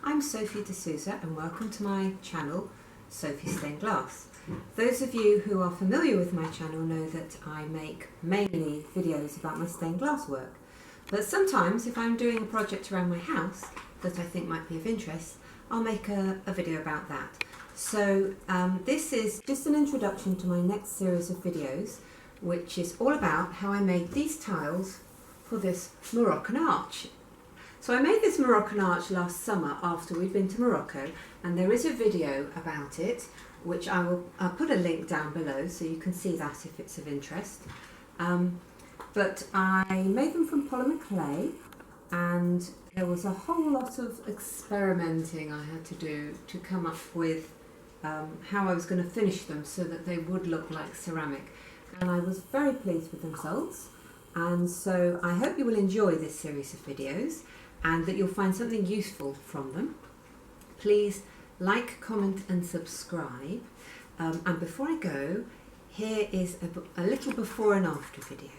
I'm Sophie D'Souza and welcome to my channel, Sophie Stained Glass. Those of you who are familiar with my channel know that I make mainly videos about my stained glass work. But sometimes if I'm doing a project around my house that I think might be of interest, I'll make a video about that. So this is just an introduction to my next series of videos, which is all about how I made these tiles for this Moroccan arch. So I made this Moroccan arch last summer after we'd been to Morocco, and there is a video about it which I'll put a link down below so you can see that if it's of interest. But I made them from polymer clay, and there was a whole lot of experimenting I had to do to come up with how I was going to finish them so that they would look like ceramic, and I was very pleased with the results. And so I hope you will enjoy this series of videos and that you'll find something useful from them. Please like, comment and subscribe. And before I go, here is a little before and after video.